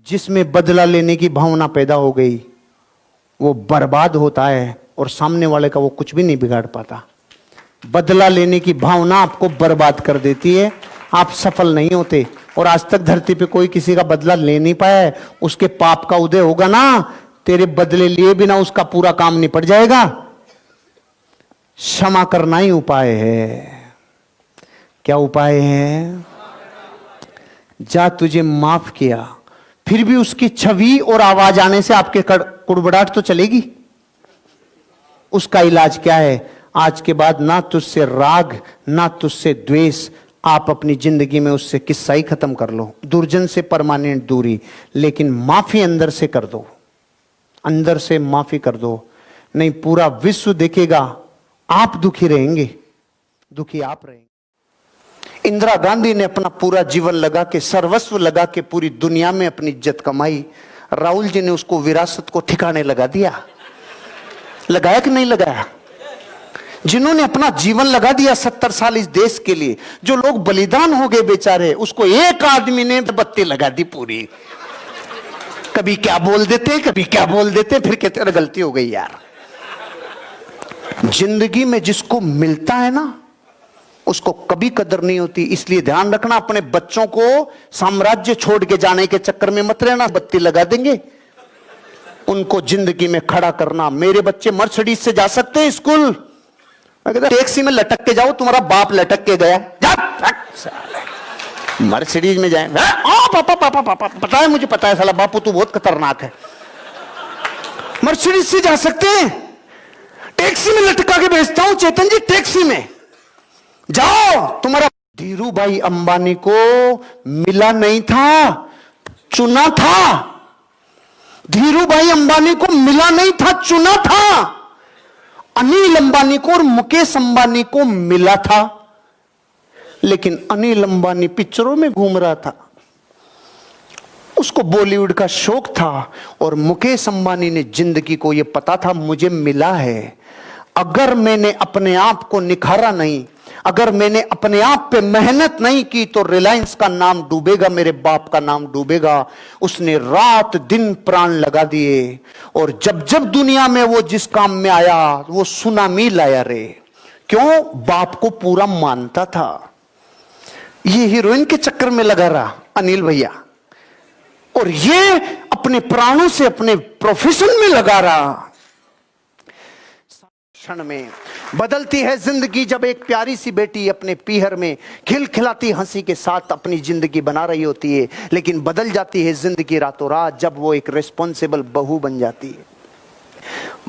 जिसमें बदला लेने की भावना पैदा हो गई वो बर्बाद होता है और सामने वाले का वो कुछ भी नहीं बिगाड़ पाता। बदला लेने की भावना आपको बर्बाद कर देती है, आप सफल नहीं होते। और आज तक धरती पे कोई किसी का बदला ले नहीं पाया है। उसके पाप का उदय होगा ना, तेरे बदले लिए बिना उसका पूरा काम निपट जाएगा। क्षमा करना ही उपाय है। क्या उपाय है? जा तुझे माफ किया, फिर भी उसकी छवि और आवाज आने से आपके कुड़बड़ाहट तो चलेगी। उसका इलाज क्या है? आज के बाद ना तुझसे राग ना तुझसे द्वेष, आप अपनी जिंदगी में उससे किस्सा ही खत्म कर लो। दुर्जन से परमानेंट दूरी, लेकिन माफी अंदर से कर दो, अंदर से माफी कर दो। नहीं पूरा विश्व देखेगा आप दुखी रहेंगे, दुखी आप रहेंगे। इंदिरा गांधी ने अपना पूरा जीवन लगा के, सर्वस्व लगा के पूरी दुनिया में अपनी इज्जत कमाई। राहुल जी ने उसको विरासत को ठिकाने लगा दिया। लगाया कि नहीं लगाया? जिन्होंने अपना जीवन लगा दिया 70 साल इस देश के लिए, जो लोग बलिदान हो गए बेचारे, उसको एक आदमी ने बत्ती लगा दी पूरी। कभी क्या बोल देते, कभी क्या बोल देते, फिर कहते अरे गलती हो गई यार। जिंदगी में जिसको मिलता है ना उसको कभी कदर नहीं होती। इसलिए ध्यान रखना, अपने बच्चों को साम्राज्य छोड़ के जाने के चक्कर में मत रहना। बत्ती लगा देंगे, उनको जिंदगी में खड़ा करना। मेरे बच्चे मर्सिडीज से जा सकते हैं स्कूल, मैं कहता टैक्सी में लटक के जाओ, तुम्हारा बाप लटक के गया, मर्सिडीज में जाए। पापा पापा पापा, पता है मुझे पता है साला बापू तू बहुत खतरनाक है। मर्सिडीज से जा सकते हैं, टैक्सी में लटका के भेजता हूं चेतन जी, टैक्सी में जाओ। तुम्हारा धीरू भाई अंबानी को मिला नहीं था, चुना था। धीरू भाई अंबानी को मिला नहीं था, चुना था। अनिल अंबानी को और मुकेश अंबानी को मिला था, लेकिन अनिल अंबानी पिक्चरों में घूम रहा था, उसको बॉलीवुड का शौक था। और मुकेश अंबानी ने जिंदगी को यह पता था मुझे मिला है, अगर मैंने अपने आप को निखारा नहीं, अगर मैंने अपने आप पे मेहनत नहीं की तो रिलायंस का नाम डूबेगा, मेरे बाप का नाम डूबेगा। उसने रात दिन प्राण लगा दिए, और जब जब दुनिया में वो जिस काम में आया वो सुनामी लाया रे। क्यों? बाप को पूरा मानता था। ये हीरोइन के चक्कर में लगा रहा अनिल भैया, और ये अपने प्राणों से अपने प्रोफेशन में लगा रहा। क्षण में बदलती है जिंदगी जब एक प्यारी सी बेटी अपने पीहर में खिलखिलाती हंसी के साथ अपनी जिंदगी बना रही होती है, लेकिन बदल जाती है जिंदगी रातों रात जब वो एक रिस्पॉन्सिबल बहू बन जाती है।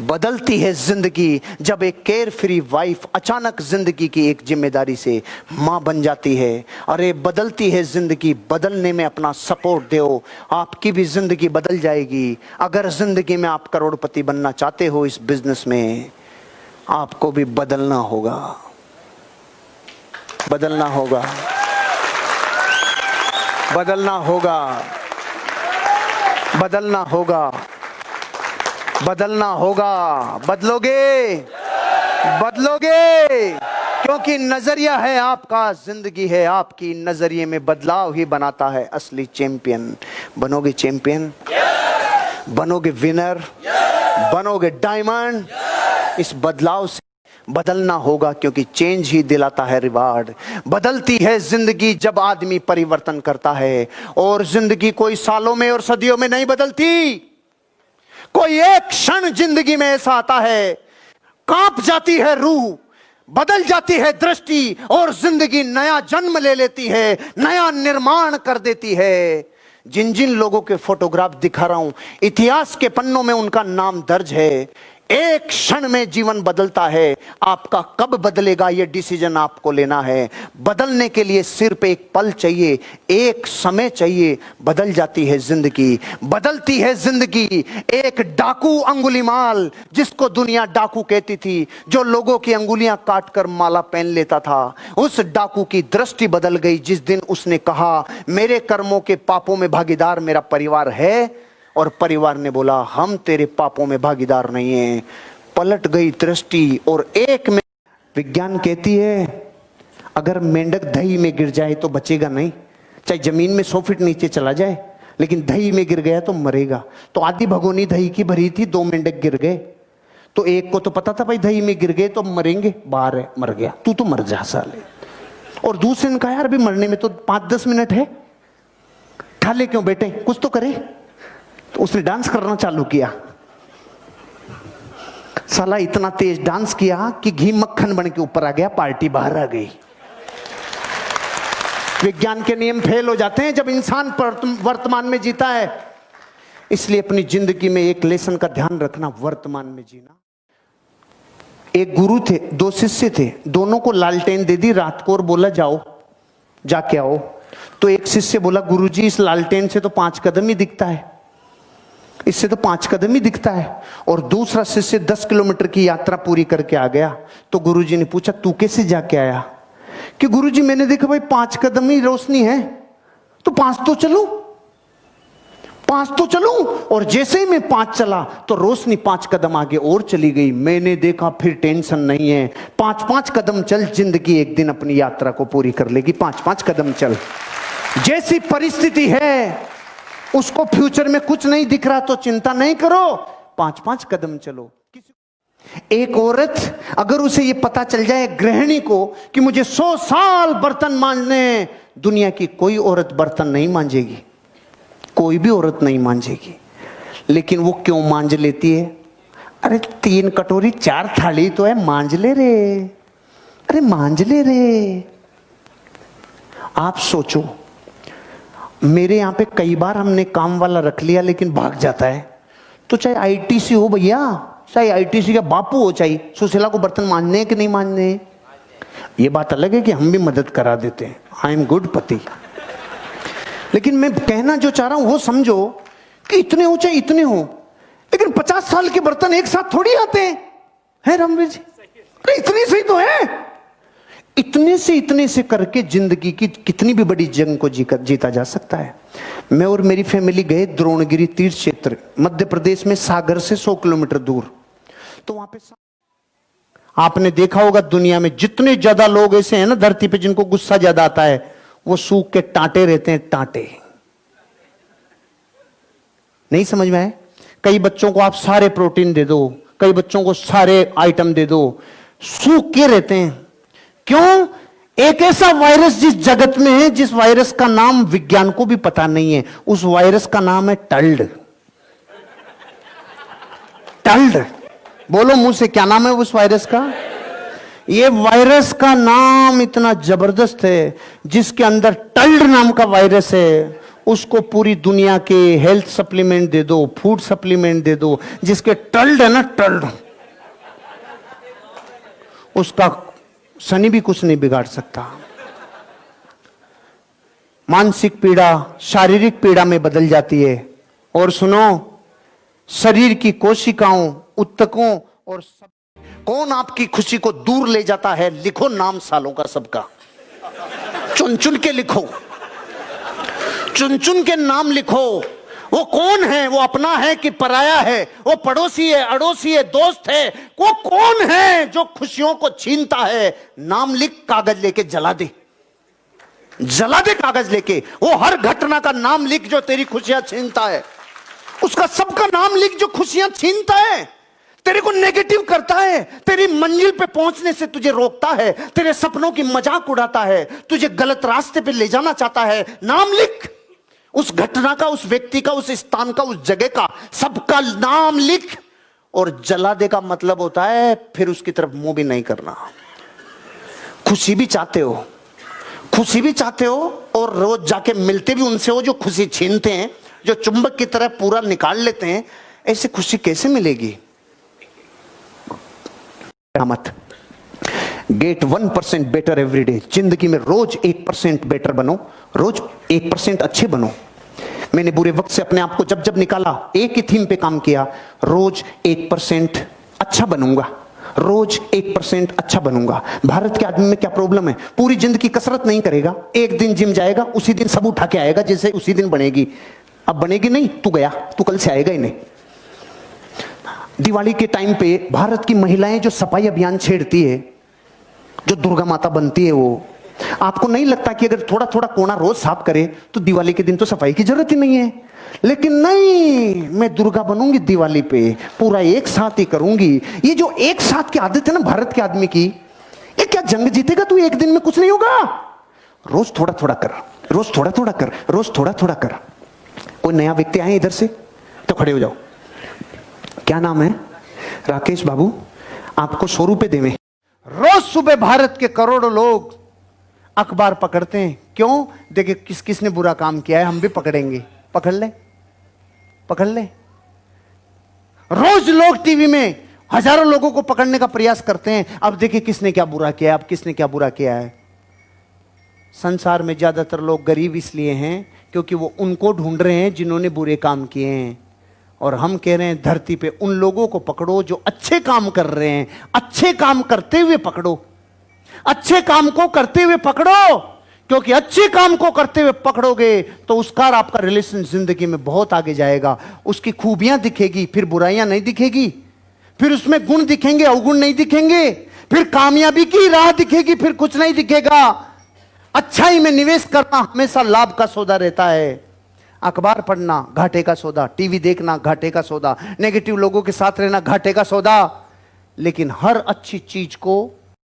बदलती है जिंदगी जब एक केयर फ्री वाइफ अचानक जिंदगी की एक जिम्मेदारी से मां बन जाती है। अरे बदलती है जिंदगी, बदलने में अपना सपोर्ट दो, आपकी भी जिंदगी बदल जाएगी। अगर जिंदगी में आप करोड़पति बनना चाहते हो, इस बिजनेस में आपको भी बदलना होगा, बदलना होगा, बदलना होगा, बदलना होगा, बदलना होगा। बदलोगे, बदलोगे, क्योंकि नजरिया है आपका, जिंदगी है आपकी। नजरिए में बदलाव ही बनाता है असली चैंपियन। बनोगे चैंपियन, बनोगे विनर, बनोगे डायमंड। इस बदलाव से बदलना होगा, क्योंकि चेंज ही दिलाता है रिवार्ड। बदलती है जिंदगी जब आदमी परिवर्तन करता है, और जिंदगी कोई सालों में और सदियों में नहीं बदलती। कोई एक क्षण जिंदगी में ऐसा आता है, कांप जाती है रूह, बदल जाती है दृष्टि, और जिंदगी नया जन्म ले लेती है, नया निर्माण कर देती है। जिन जिन लोगों के फोटोग्राफ दिखा रहा हूं, इतिहास के पन्नों में उनका नाम दर्ज है। एक क्षण में जीवन बदलता है। आपका कब बदलेगा ये डिसीजन आपको लेना है। बदलने के लिए सिर्फ एक पल चाहिए, एक समय चाहिए। बदल जाती है जिंदगी, बदलती है जिंदगी। एक डाकू अंगुलीमाल, जिसको दुनिया डाकू कहती थी, जो लोगों की अंगुलियां काटकर माला पहन लेता था, उस डाकू की दृष्टि बदल गई जिस दिन उसने कहा मेरे कर्मों के पापों में भागीदार मेरा परिवार है, और परिवार ने बोला हम तेरे पापों में भागीदार नहीं हैं। पलट गई दृष्टि, और एक में विज्ञान कहती है अगर मेंढक दही में गिर जाए तो बचेगा नहीं, चाहे जमीन में 100 फीट नीचे चला जाए, लेकिन दही में गिर गया तो मरेगा। तो आधी भगोनी दही की भरी थी, 2 मेंढक गिर गए। तो एक को तो पता था भाई दही में गिर गए तो मरेंगे, बाहर है, मर गया, तू तो मर जा साले। और दूसरे ने कहा यार अभी मरने में तो 5-10 मिनट है, ठाले क्यों बेटे, कुछ तो करे। तो उसने डांस करना चालू किया। साला इतना तेज डांस किया कि घी मक्खन बन के ऊपर आ गया, पार्टी बाहर आ गई। विज्ञान के नियम फेल हो जाते हैं जब इंसान वर्तमान में जीता है। इसलिए अपनी जिंदगी में एक लेसन का ध्यान रखना, वर्तमान में जीना। एक गुरु थे, 2 शिष्य थे, दोनों को लालटेन दे दी रात को और बोला जाओ जाके आओ। तो एक शिष्य बोला गुरुजी इस लालटेन से तो 5 कदम ही दिखता है, इससे तो 5 कदम ही दिखता है। और दूसरा शिष्य 10 किलोमीटर की यात्रा पूरी करके आ गया। तो गुरुजी ने पूछा तू कैसे जाके आया? कि गुरुजी मैंने देखा भाई 5 कदम ही रोशनी है, तो 5 तो चलूं, 5 तो चलूं। और जैसे ही मैं 5 चला तो रोशनी 5 कदम आगे और चली गई। मैंने देखा फिर टेंशन नहीं है, 5-5 कदम चल, जिंदगी एक दिन अपनी यात्रा को पूरी कर लेगी। 5-5 कदम चल। जैसी परिस्थिति है उसको फ्यूचर में कुछ नहीं दिख रहा तो चिंता नहीं करो, 5-5 कदम चलो। एक औरत अगर उसे ये पता चल जाए गृहिणी को कि मुझे 100 साल बर्तन मांजने, दुनिया की कोई औरत बर्तन नहीं मांजेगी, कोई भी औरत नहीं मांजेगी। लेकिन वो क्यों मांज लेती है? अरे 3 कटोरी 4 थाली तो है, मांज ले रे, अरे मांज ले रे। आप सोचो, मेरे यहां पे कई बार हमने काम वाला रख लिया लेकिन भाग जाता है, तो चाहे आईटीसी हो भैया, चाहे आईटीसी का बापू हो, चाहे सुशीला को बर्तन मांजने कि नहीं मांजने, ये बात अलग है कि हम भी मदद करा देते हैं, आई एम गुड पति। लेकिन मैं कहना जो चाह रहा हूं वो समझो कि इतने हो चाहे इतने हो, लेकिन 50 साल के बर्तन एक साथ थोड़ी आते हैं, है रामवीर जी? अरे इतने से ही तो है। इतने से करके जिंदगी की कितनी भी बड़ी जंग को जीता जा सकता है। मैं और मेरी फैमिली गए द्रोणगिरी तीर्थ क्षेत्र, मध्य प्रदेश में, सागर से 100 किलोमीटर दूर। तो वहां पे आपने देखा होगा दुनिया में जितने ज्यादा लोग ऐसे हैं ना धरती पे जिनको गुस्सा ज्यादा आता है, वो सूख के टांटे रहते हैं, टांटे। नहीं समझ में आए? कई बच्चों को आप सारे प्रोटीन दे दो, कई बच्चों को सारे आइटम दे दो, सूख के रहते हैं। क्यों? एक ऐसा वायरस जिस जगत में है, जिस वायरस का नाम विज्ञान को भी पता नहीं है, उस वायरस का नाम है टल्ड। टल्ड, बोलो मुंह से, क्या नाम है उस वायरस का? ये वायरस का नाम इतना जबरदस्त है, जिसके अंदर टल्ड नाम का वायरस है, उसको पूरी दुनिया के हेल्थ सप्लीमेंट दे दो, फूड सप्लीमेंट दे दो, जिसके टल्ड है ना, टल्ड, उसका शनि भी कुछ नहीं बिगाड़ सकता। मानसिक पीड़ा शारीरिक पीड़ा में बदल जाती है। और सुनो, शरीर की कोशिकाओं, उत्तकों और सब, कौन आपकी खुशी को दूर ले जाता है? लिखो नाम सालों का सबका, चुन चुन के लिखो, चुन चुन के नाम लिखो। वो कौन है? वो अपना है कि पराया है? वो पड़ोसी है, अड़ोसी है, दोस्त है? वो कौन है जो खुशियों को छीनता है? नाम लिख, कागज लेके जला दे, जला दे कागज लेके। वो हर घटना का नाम लिख जो तेरी खुशियां छीनता है, उसका सबका नाम लिख जो खुशियां छीनता है, तेरे को नेगेटिव करता है, तेरी मंजिल पे पहुंचने से तुझे रोकता है, तेरे सपनों की मजाक उड़ाता है, तुझे गलत रास्ते पे ले जाना चाहता है। नाम लिख, उस घटना का, उस व्यक्ति का, उस स्थान का, उस जगह का, सबका नाम लिख और जला दे। का मतलब होता है फिर उसकी तरफ मुंह भी नहीं करना। खुशी भी चाहते हो, खुशी भी चाहते हो, और रोज जाके मिलते भी उनसे हो जो खुशी छीनते हैं, जो चुंबक की तरह पूरा निकाल लेते हैं। ऐसी खुशी कैसे मिलेगी? मत गेट 1% बेटर एवरी डे। जिंदगी में रोज 1% बेटर बनो, रोज 1% अच्छे बनो। मैंने बुरे वक्त से अपने आप को जब जब निकाला, एक ही थीम पे काम किया, रोज 1% अच्छा बनूंगा, रोज 1% अच्छा बनूंगा। भारत के आदमी में क्या प्रॉब्लम है? पूरी जिंदगी कसरत नहीं करेगा, एक दिन जिम जाएगा, उसी दिन सब उठा के आएगा, जैसे उसी दिन बनेगी। अब बनेगी नहीं, तू गया, तू कल से आएगा ही नहीं। दिवाली के टाइम पे भारत की महिलाएं जो सफाई अभियान छेड़ती है, जो दुर्गा माता बनती है, वो आपको नहीं लगता कि अगर थोड़ा थोड़ा कोना रोज साफ करे तो दिवाली के दिन तो सफाई की जरूरत ही नहीं है? लेकिन नहीं, मैं दुर्गा बनूंगी दिवाली पे, पूरा एक साथ ही करूंगी। ये जो एक साथ की आदत है ना भारत के आदमी की, ये क्या जंग जीतेगा तू एक दिन में? कुछ नहीं होगा। रोज थोड़ा थोड़ा कर, रोज थोड़ा थोड़ा कर, रोज थोड़ा थोड़ा कर। कोई नया व्यक्ति आए इधर से तो खड़े हो जाओ। क्या नाम है? राकेश बाबू, आपको 100 रुपए देवे। रोज सुबह भारत के करोड़ों लोग अखबार पकड़ते हैं। क्यों? देखिए किस किसने बुरा काम किया है, हम भी पकड़ेंगे। पकड़ ले, पकड़ ले। रोज लोग टीवी में हजारों लोगों को पकड़ने का प्रयास करते हैं। अब देखिए किसने क्या बुरा किया है, अब किसने क्या बुरा किया है। संसार में ज्यादातर लोग गरीब इसलिए हैं क्योंकि वो उनको ढूंढ रहे हैं जिन्होंने बुरे काम किए हैं। और हम कह रहे हैं धरती पे उन लोगों को पकड़ो जो अच्छे काम कर रहे हैं, अच्छे काम करते हुए पकड़ो, अच्छे काम को करते हुए पकड़ो। क्योंकि अच्छे काम को करते हुए पकड़ोगे तो उसका और आपका रिलेशन जिंदगी में बहुत आगे जाएगा। उसकी खूबियां दिखेगी, फिर बुराइयां नहीं दिखेगी, फिर उसमें गुण दिखेंगे, अवगुण नहीं दिखेंगे, फिर कामयाबी की राह दिखेगी, फिर कुछ नहीं दिखेगा। अच्छाई में निवेश करना हमेशा लाभ का सौदा रहता है। अखबार पढ़ना घाटे का सौदा, टीवी देखना घाटे का सौदा, नेगेटिव लोगों के साथ रहना घाटे का सौदा। लेकिन हर अच्छी चीज को